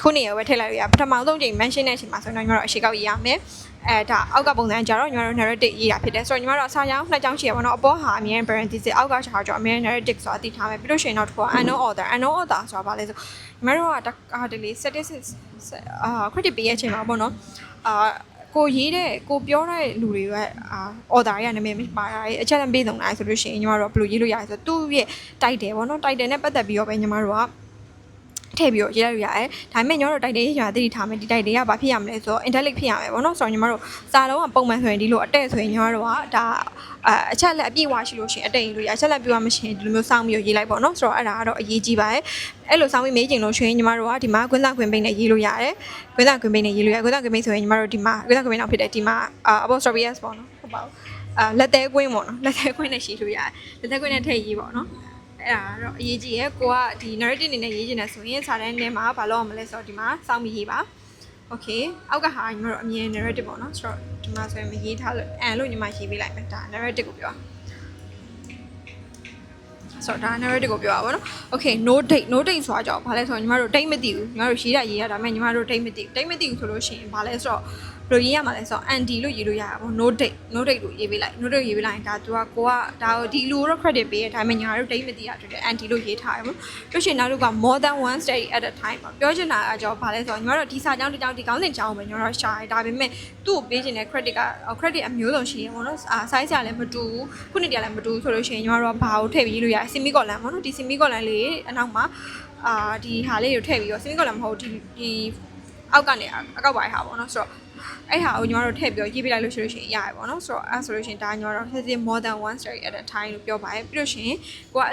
S1: ့ခုနှစ်ရပဲထည့်လိုက်လို့ရပထမဆုံးအချိန် mention တဲ့အချိန်မှာဆိုတော့ညီမတို့အရှိကောင်းရေးရမယ်ဒါအောက်ကပုံစံကြတော့ညီမတို့ narrative ရေးတာဖြစ်တယ်ဆိုတော့ညီမတို့အစားကြောင်းနှစ်ကြောင်းရှိရပါတော့အပေါ်ဟာအမြဲ parenthesis အောက်ကရှာကြောအမြဲ narrative ဆိုတာသိထားမယ်ပြီးလို့ရှိရင်တော့တစ်ခုက unknown author ဆိုတာဘာလဲဆိုညီမတို့ကဒီလေး statistics credit ပေးရဲ့အချိန်မှာပေါ့နော်ကိုရေးတဲ့ကိုပြောတဲ့လူတွေရဲ့order ရနာမည်မပါတာရဲ့အချက်အလက်ပေးဆုံးလိုက်ဆိုလို့ရှိရင်ညီမတို့ကဘယ်လိုရေးလို့ရလဲဆိုတော့သူ့ရဲ့ title ပေါ့နော် title နဲ့ပတ်သက်ပြီးတော့ပဲညီမတို့ကထည့်ပြီးတော့ရေးလိုက်ရရတယ်။ဒါပေမဲ့ညီမတို့တိုက်တဲ့ရာသတိထားမယ်ဒီတိုက်တွေကဘာဖြစ်ရမလဲဆိုတော့ intellect ဖြစ်ရမယ်ပေါ့နော်။ဆိုတော့ညီမတို့စာလုံးကပုံမှန်ဆိုရင်ဒီလိုအတက်ဆိုရင်ညီမတို့ကဒါအချက်လက်အပြည့်အဝရှိလို့ရှိရင်အတက်ရေးလို့ရအချက်လက်ပြည့်ဝမရှိရင်ဒီလိုမျိုးစောင်းပြီးရေးလိုက်ပေါ့နော်။ဆိုတော့အဲ့ဒါကတော့အရေးကြီးပါတယ်။အဲ့လိုစောင်းပြီးမေးချင်လို့ရှိရင်ညီမတို့ကဒီမှာခွင်းသားခွင်းပိန်းနဲ့ရေးလို့ရတယ်။ခွင်းသားခွင်းပိန်းနဲ့ရေးလို့ရခွင်းသားခွင်းပိန်းဆိုရင်ညီမတို့ဒီမှာခွင်းသားခွင်းပိန်းအောင်ဖြစ်တယ်ဒီမှာ apostrophe s ပေါ့နော်ဟုတ်ပါဘူးလက်သေးကွင်းပေါ့နော်လက်သေးကွင်းနဲ့ရေးလို့ရတယ်လက်သေးကွင်းနဲ့ထည့်ရေးပေါ့နော်အဲ့ဒါတော့အရေးကြီးရဲ့ကိုကဒီ narrative အနေနဲ့ရေးချင်တယ်ဆိုရင်စာတန်းထဲမှာဘာလို့အောင်မလဲဆိုတော့ဒီမှာစောင့်ပြီးရေးပါ okay အောက်ကဟာညီမတို့အမြင် narrative ပေါ့နော်ဆိုတော့ဒီမှာဆိုရင်မရေးထားလို့လို့ညီမရေးပေးလိုက်မယ်ဒါ narrative ကိုပြောဆိုတော့ဒါ narrative ကိုပြောပါဘောနော် okay no date ဆိုတာကြောင့်ဘာလဲဆိုတော့ညီမတို့ date မသိဘူးညီမတို့ရေးတာရေးရဒါပေမဲ့ညီမတို့ date မသိဘူးဆိုလို့ရှိရင်ဘာလဲဆိုတော့ဘယ်လိုရေးရမှာလဲဆိုတော့ anti လို့ရေးလို့ရတာပေါ့ no date လို့ရေးပေးလိုက် no date ရေးပေးလိုက်ရင်ဒါသူကကိုကဒါဒီလိုတော့ credit ပေးရဒါပေမဲ့ညီမတို့ date မသိရတဲ့ anti လို့ရေးထားရပေါ့ပြောရှင်နောက်တစ်ခုက more than one study at a time ပေါ့ပြောချင်တာအကြောင်းဘာလဲဆိုတော့ညီမတို့ဒီစာကြောင်းဒီကောင်းစဉ်ကြောင်းပဲညီမတို့ရှာရဒါပေမဲ့သူ့ကိုပေးချင်တဲ့ credit က credit အမျိုးစုံရှိရပေါ့နော် size ကလည်းမတူဘူးခုနှစ်တည်းလည်းမတူဘူးဆိုလို့ရှိရင်ညီမတို့ကဘာကိုထည့်ပြီးရေးလို့ရ semi column ပေါ့နော်ဒီ semi column လေးအနောက်မှာဒီဟာလေးကိုထည့်ပြီးတော့ semi column မဟုတ်ဒီအောက်ကနေအကောက်ပါရဟာပေါ့နော်ဆိုတော့အဲ့ဟာကိုညီမတို့ထည့်ပြီးရေးပြလိုက်လို့ရှိလို့ရှိရင်ရရပေါ့နော်ဆိုတော့အဲ့ဆိုလို့ရှိရင်ဒါညီမတို့ say more than one story at a time လို့ပြောပါတယ်ပြီးလို့ရှိရင်ကိုကအဲ့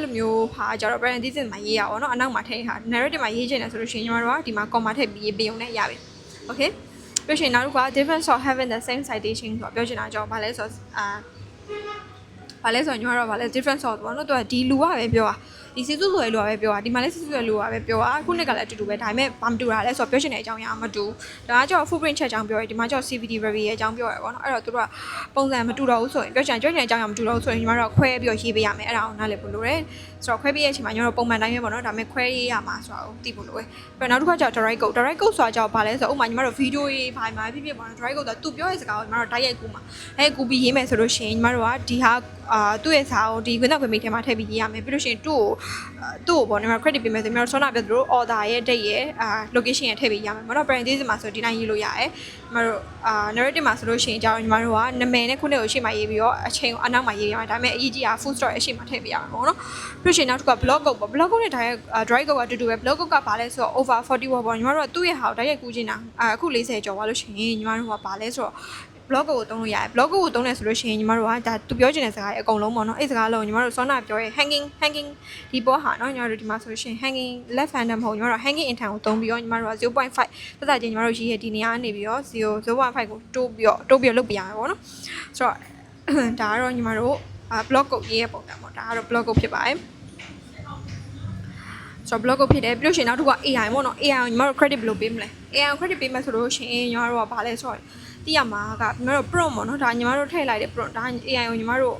S1: လိုမျိုးဟာကျတော့ parenthesis မှာရေးရပါတော့အနောက်မှာထည့်ဟာ narrative မှာရေးချင်တယ်ဆိုလို့ရှိရင်ညီမတို့ကဒီမှာ comma ထည့်ပြီးရေးပေးုံနဲ့ရပြီ okay ပြီးလို့ရှိရင်နောက်တစ်ခုက difference of having the same citation ဆိုတော့ပြောချင်တာကြောင့်ဘာလဲဆိုတော့ဘာလဲဆိုတော့ညီမတို့ကဘာလဲ different sort ပေါ့နော်သူကဒီလူကပဲပြောတာဒီစီစုဆိုရလူကပဲပြောတာဒီမှာလည်းစီစုရလူကပဲပြောတာခုနှစ်ကလည်းအတူတူပဲဒါပေမဲ့ဘာမတူတာလဲဆိုတော့ပြောရှင်တဲ့အကြောင်းအရာမတူဒါကကြောင့် footprint ချက်အကြောင်းပြောရဒီမှာကြောင့် CVD review ရဲ့အကြောင်းပြောရပေါ့နော်အဲ့တော့သူတို့ကပုံစံမတူတော့ဘူးဆိုရင်ပြောရှင်တဲ့အကြောင်းအရာမတူတော့ဘူးဆိုရင်ညီမတို့ကခွဲပြီးတော့ရေးပေးရမယ်အဲ့ဒါကိုနားလည်ဖို့လိုတယ်ဆိုတော့ခွဲပေးရဲ့အချိန်မှာညီမတို့ပုံမှန်တိုင်းပဲပေါ့နော်ဒါပေမဲ့ခွဲရေးရမှာဆိုတော့သိဖို့လိုတယ်ပြီးတော့နောက်တစ်ခါကျတော့ direct code ဆိုတာကြောင့်ဘာလဲဆိုတော့ဥပမာညီမတို့ video ရေးဖိုင်မှာဖြစ်ပေါ့နော် direct code ဆိုတော့သူပြောတဲ့စကားကိုညီမတို့တိုက်ရိုက်ကူမှာကူပြီးရေးမယ်ဆိုလို့ရှိရင်ညီမတို့ကဒီဟာသူ့ရဲ့စာကိုဒီခွင့်သက်ခွင့်မိတ်ထဲမှာထည့်ပြီးရေးရမယ်ပြီးလို့ရှိရင်သူ့ကိုပေါ့ညီမတို့ credit ပေးမယ်ဆိုညီမတို့ဆောနာပြသူတို့ order ရဲ့ date ရဲ့location ရဲ့ထည့်ပြီးရမယ်ပေါ့နော် parenthesis မှာဆိုဒီတိုင်းရေးလို့ရတယ်ညီမတို့narrative မှာဆိုလို့ရှိရင်ကြောင့်ညီမတို့ကနာမည်နဲ့ခုနှစ်ကိုရှေ့မှာရေးပြီးတော့အချိန်ကိုအနောက်မှာရေးရမယ်ဒါပေမဲ့အရေးကြီးတာ full stop အရှေ့မှာထည့်ပေးရမှာပေါ့နော်ပြီးလို့ရှိရင်နောက်တစ်ခုက blog code ပေါ့ blog code နဲ့ drive code ကတူတူပဲ blog code ကဘာလဲဆိုတော့ over 40 word ပေါ့ညီမတို့ကသူ့ရဲ့ဟာကိုတိုက်ရိုက်ကူးချင်တာအခု40ကျော်သွားလို့ရှိရင်ညီမတို့ကဘာလဲဆိုတော့blog ကိုသုံးလို့ရတယ် blog ကိုသုံးတယ်ဆိုလို့ရှိရင်ညီမတို့ကဒါသူပြောချင်တဲ့စကားရဲ့အကုန်လုံးပေါ့နော်အဲ့စကားလုံးညီမတို့စောနာပြောရဲ hanging ဒီပေါ်ဟာနော်ညီမတို့ဒီမှာဆိုလို့ရှိရင် hanging left hand မဟုတ်ညီမတို့ hanging in time ကိုသုံးပြီးတော့ညီမတို့က 0.5 သက်သာချင်းညီမတို့ရေးရဒီနေရာကနေပြီးတော့ 0.5 ကိုတိုးပြီးတော့လုပ်ပြရမှာပေါ့နော်ဆိုတော့ဒါကတော့ညီမတို့blog ကိုရေးရပုံစံပေါ့ဒါကတော့ blog ကိုဖြစ်ပါတယ်ဆိုတော့ blog ကိုဖြစ်တယ်ပြီးလို့ရှိရင်နောက်တစ်ခုက AI ပေါ့နော် AI ကိုညီမတို့ credit ဘယ်လိုပေးမလဲ AI ကို credit ပေးမယ်ဆိုလို့ရှိရင်ညီမတို့ကဘာလဲဆိုတော့သိရမှာကညီမတို့ prompt ပေါ့နော်ဒါညီမတို့ထည့်လိုက်တဲ့ prompt ဒါ AI ကိုညီမတို့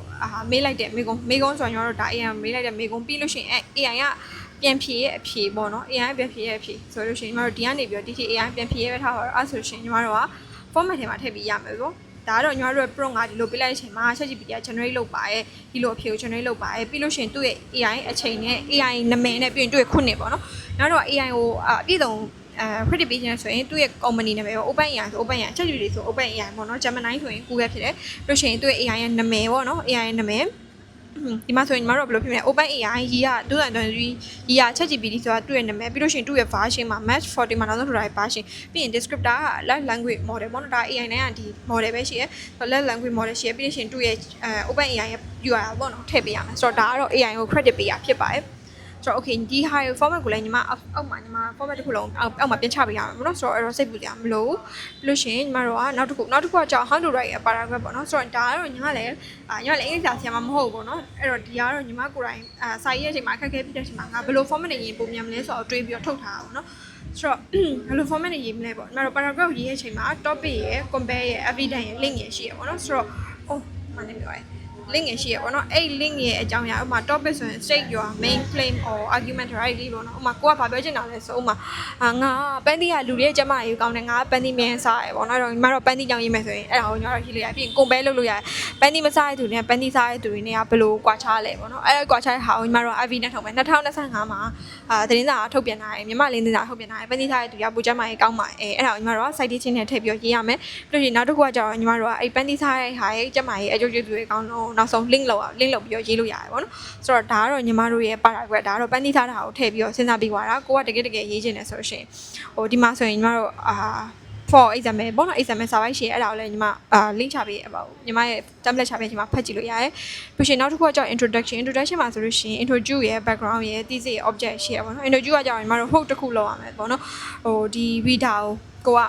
S1: မေးလိုက်တဲ့မေးခွန်းဆိုတော့ညီမတို့ဒါ AI ကိုမေးလိုက်တဲ့မေးခွန်းပြီးလို့ရှိရင် AI ကပြန်ဖြေရဲ့အဖြေပေါ့နော် AI ပြန်ဖြေရဲ့အဖြေဆိုလို့ရှိရင်ညီမတို့ဒီကနေပြီးတော့ AI ပြန်ဖြေရဲ့ပဲထားပါတော့အဲ့ဆိုလို့ရှိရင်ညီမတို့က format ထဲမှာထည့်ပြီးရမယ်ပေါ့ ဒါကတော့ညီမတို့ရဲ့ prompt ကဒီလိုပေးလိုက်တဲ့အချိန်မှာ ChatGPT က generate လုပ်ပါရဲ့ဒီလိုအဖြေကို generate လုပ်ပါရဲ့ပြီးလို့ရှိရင်သူ့ရဲ့ AI အချိန်နဲ့ AI နာမည်နဲ့ပြီးရင်သူ့ရဲ့ခုနှစ်ပေါ့နော်ညီမတို့က AI ကိုအပြည့်စုံcredit ပေးခြင်းဆိုရင်သူ့ရဲ့ company နာမည်ကို OpenAI ဆို OpenAI ChatGPT ဆို OpenAI ပေါ့နော် Gemini ဆိုရင် Google ဖြစ်တယ်ပြီးလို့ရှိရင်သူ့ရဲ့ AI ရဲ့နာမည်ပေါ့နော် AI ရဲ့နာမည်ဒီမှာဆိုရင်ညီမတို့ကဘယ်လိုဖြစ်မလဲ OpenAI ကြီးက2023ကြီးက ChatGPT ဆိုတာသူ့ရဲ့နာမည်ပြီးလို့ရှိရင်သူ့ရဲ့ version မှာ Match 40မှာနောက်ဆုံးထုတ်ထားတဲ့ version ပြီးရင် descriptor က large language model ပေါ့နော်ဒါ AI နဲ့ကဒီ model ပဲရှိရယ် large language model ရှိရယ်ပြီးလို့ရှိရင်သူ့ရဲ့ OpenAI ရဲ့ URL ပေါ့နော်ထည့်ပေးရမယ်ဆိုတော့ဒါကတော့ AI ကို credit ပေးရဖြစ်ပါတယ်ဆိုတော့ okay ဒီ high format ကိုလည်းညီမအောက်မှာညီမ format တစ်ခုလုံးအောက်မှာပြင်ချပေးရမှာပေါ့နော်ဆိုတော့အဲ့တော့စိတ်ပူကြမလို့ပြီးလို့ရှိရင်ညီမတို့ကနောက်တစ်ခုကကြောင့် how to write a paragraph ပေါ့နော်ဆိုတော့ဒါကတော့ညီမလည်းအင်္ဂလိပ်စာဆရာမမဟုတ်ဘူးပေါ့နော်အဲ့တော့ဒီကတော့ညီမကိုယ်တိုင်စာရေးတဲ့အချိန်မှာအခက်အခဲဖြစ်တဲ့အချိန်မှာငါဘယ်လို format နဲ့ရေးပုံမြန်မလဲဆိုတော့တွေးပြီးတော့ထုတ်ထားတာပေါ့နော်ဆိုတော့ဘယ်လို format နဲ့ရေးမလဲပေါ့ညီမတို့ paragraph ရေးတဲ့အချိန်မှာ topic ရယ် compare ရယ် evidence ရယ် link ရယ်ရှိရယ်ပေါ့နော်ဆိုတော့မနေပြောရဲlink ရရှိရပေါ့နော်အဲ့ link ရဲ့အကြောင်းအရာဥပမာ topic ဆိုရင် state your main claim or argument rightly ပေါ့နော်ဥပမာကိုကဘာပြောချင်တာလဲဆိုဥပမာငါပန်းတီးကလူတွေရဲ့ကျမရေးကောင်းတယ်ငါပန်းတီးမြန်စားရယ်ပေါ့နော်အဲ့တော့ညီမတို့ပန်းတီးကြောင်ရေးမယ်ဆိုရင်အဲ့ဒါကိုညီမတို့ရေးလို့ရတယ်ပြီးရင် compare လုပ်လို့ရတယ်ပန်းတီးမစားတဲ့သူတွေနဲ့ပန်းတီးစားတဲ့သူတွေနဲ့ကဘယ်လိုကွာခြားလဲပေါ့နော်အဲ့ကွာခြားတဲ့ဟာကိုညီမတို့ IV နဲ့ထုတ်မယ်2025မှာသတင်းစာထုတ်ပြန်တာရယ်မြန်မာလင်းသတင်းစာထုတ်ပြန်တာရယ်ပန်းတီးစားတဲ့သူကပူကျမရေးကောင်းပါအဲ့ဒါကိုညီမတို့က citation နဲ့ထည့်ပြီးရေးရမယ်ပြီးရင်နောက်တစ်ခုကကျတော့ညီမတို့ကအဲ့ပန်းတီးစားတဲ့ဟာရဲ့ကျမရေးအကျိုးကျေးဇူးတွေကောင်းတော့နောက်ဆုံး link လုပ်ပြီးတော့ရေးလို့ရတယ်ပေါ့နော်ဆိုတော့ဒါကတော့ညီမတို့ရဲ့ paragraph ဒါကတော့ပန်းတီးထားတာကိုထည့်ပြီးတော့စဉ်းစားပြီးွားတာကိုကတကယ်ရေးချင်တယ်ဆိုလို့ရှိရင်ဒီမှာဆိုရင်ညီမတို့for example ပေါ့နော် example စာပိုက်ရှိရဲအဲ့ဒါကိုလည်းညီမlink ချပေးပါဦးညီမရဲ့ template ချပေးညီမဖတ်ကြည့်လို့ရတယ်ပြီးရှင်နောက်တစ်ခုကကြောင့် introduction မှာဆိုလို့ရှိရင် introduce ရဲ့ background ရဲ့ thesis ရဲ့ object ရှိရပါတော့ introduce ကကြောင့်ညီမတို့ hook တစ်ခုလောက်ရမယ်ပေါ့နော်ဒီ reader ကိုက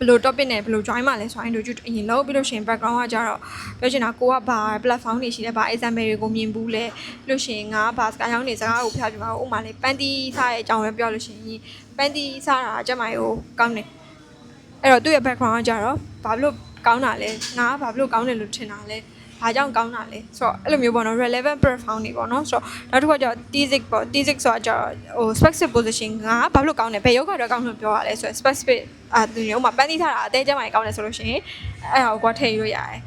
S1: ဘယ်လို topic နဲ့ဘယ်လို join မှာလဲဆိုရင် introduce အရင်လုပ်ပြီးလို့ရှိရင် background ကကြတော့ပြောချင်တာကိုကဘာ platform တွေရှိလဲဘာ example တွေကိုမြင်ဘူးလဲပြီးလို့ရှိရင်ငါဘာစကားကြောင်းတွေစကားကိုဖျောက်ပြပါဦးဥပမာလေးပန်းတီးစားရဲ့အကြောင်းပဲပြောလို့ရှိရင်ပန်းတီးစားတာအကျမကြီးကိုကောင်းတယ်အဲ့တော့သူ့ရဲ့ background ကကြတော့ဘာလို့ကောင်းတာလဲငါဘာလို့ကောင်းတယ်လို့ထင်တာလဲဘာကြောင့်ကောင်းတာလဲဆိုတော့အဲ့လိုမျိုးပေါ့နော် relevant platform တွေပေါ့နော်ဆိုတော့နောက်တစ်ခုကကျတော့ thesis ပေါ့ thesis ဆိုတာကျတော့specific position ငါဘာလို့ကောင်းတယ်ဘယ်ယောဂတော့ကောင်းလို့ပြောရလဲဆိုတော့ specific သူညဥ်မှာပန်းတီးထားတာအသေးချမ်းမှကောင်းတယ်ဆိုလို့ရှိရင်အဲ့ဒါကိုကွာထည့်လို့ရတယ်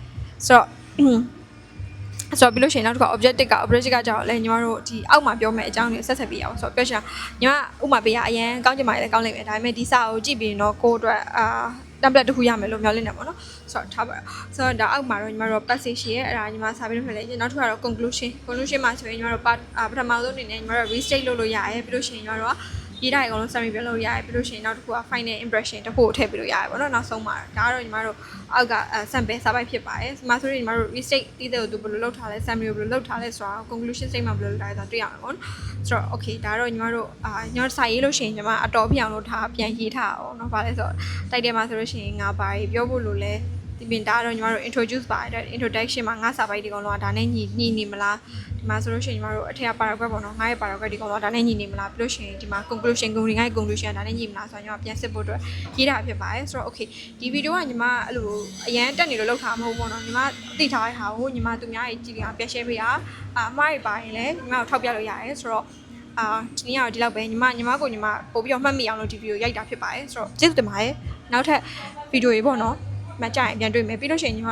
S1: ဆိုတော့ပြီးလို့ရှိရင်နောက်တစ်ခါ objective ကကြတော့လဲညီမတို့ဒီအောက်မှာပြောမယ်အကြောင်းတွေဆက်ပေးရအောင်ဆိုတော့ပြောချင်ညီမဥပမာပေးရအရင်ကောင်းချင်ပါလေကောင်းလိမ့်မယ်ဒါပေမဲ့ဒီစာကိုကြည့်ပြီးတော့ကိုအတွက်template တစ်ခုရမယ်လို့မျှော်လင့်နေပါတော့ဆိုတော့ထားပါဆိုတော့ဒါအောက်မှာတော့ညီမတို့ passage ရှိရဲအဲ့ဒါညီမစာပြီးလို့ဖြစ်လေနောက်တစ်ခါတော့ conclusion မှာဆိုရင်ညီမတို့ပထမဆုံးအနေနဲ့ညီမတို့ restate လုပ်လို့ရတယ်ပြီးလို့ရှိရင်ညီမတို့ကရေးတာအကုန်လုံး summary ပြလို့ရတယ်ပြီးလို့ရှိရင်နောက်တစ်ခုက final impression တစ်ခုကိုထည့်ပေးလို့ရတယ်ပေါ့နော်နောက်ဆုံးမှာဒါကတော့ညီမတို့အောက်က sample စာပိုက်ဖြစ်ပါတယ်ဒီမှာဆိုရင်ညီမတို့ restate တည်တဲ့သူဘယ်လိုလုပ်ထားလဲ summary ဘယ်လိုလုပ်ထားလဲဆိုတာ conclusion statement ဘယ်လိုလုပ်ထားလဲဆိုတာတွေ့ရမှာပေါ့နော်ဆိုတော့ okay ဒါတော့ညီမတို့ညီမစာရေးလို့ရှိရင်ညီမအတော်ပြောင်းလို့ထားပြန်ရေးထားအောင်နော်ဗါလဲဆိုတော့တိုက်တယ်မှာဆိုလို့ရှိရင်ငါဘာကြီးပြောဖို့လို့လဲဒီပြင်ဒါတော့ညီမတို့ introduce ပါတယ် introduction မှာငါစာပိုက်ဒီကောင်လုံးကဒါနဲ့ညီနေမလားဒီမှာဆိုလို့ရှိရင်ညီမတို့အထက်က paragraph ပေါ့နော်ငါရဲ့ paragraph ဒီကောင်လုံးဒါနဲ့ညီနေမလားပြီးလို့ရှိရင်ဒီမှာ conclusion ငါရဲ့ conclusion ဒါနဲ့ညီမလားဆိုတော့ညီမပြန်စစ်ဖို့အတွက်ရေးတာဖြစ်ပါတယ်ဆိုတော့ okay ဒီဗီဒီယိုကညီမအဲ့လိုအရန်တက်နေလို့လောက်ထားမဟုတ်ဘူးပေါ့နော်ညီမသိထားတဲ့ဟာကိုညီမသူများကြီးကြည့်ပြီးအောင်ပြန် share ပေးရအမှားတွေပါရင်လည်းညီမကိုထောက်ပြလို့ရတယ်ဆိုတော့ဒီနေ့ကတော့ဒီလောက်ပဲညီမကိုညီမပို့ပြီးတော့မှတ်မိအောင်လို့ဒီဗီဒီယိုရိုက်တာဖြစ်ပါတယ်ဆိုတော့ကျေးဇူးတင်ပါတယ်နောက်ထပ်ဗီဒီယိုတွေပေါ့နော်မကြိုင်ပြန်တွေ့မယ်ပြီးလို့ရှိရင်ညီ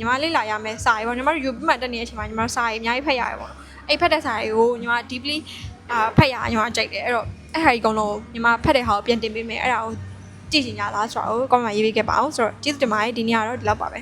S1: မလေ့လာရမယ်စာရေးပေါ့ညီမတို့ YouTube မှာတက်နေတဲ့အချိန်မှာညီမတို့စာရေးအများကြီးဖတ်ရတယ်ပေါ့အဲ့ဖတ်တဲ့စာတွေကိုညီမ deeply ဖတ်ရညီမကြိုက်တယ်အဲ့တော့အဲ့ဟာကြီးအကုန်လုံးညီမဖတ်တဲ့ဟာကိုပြန်တင်ပေးမယ်အဲ့ဒါကိုကြည့်ချင်ကြလားဆိုတော့ comment မှာရေးပေးခဲ့ပါအောင်ဆိုတော့ကျေးဇူးတင်ပါတယ်ဒီနေ့ကတော့ဒီလောက်ပါပဲ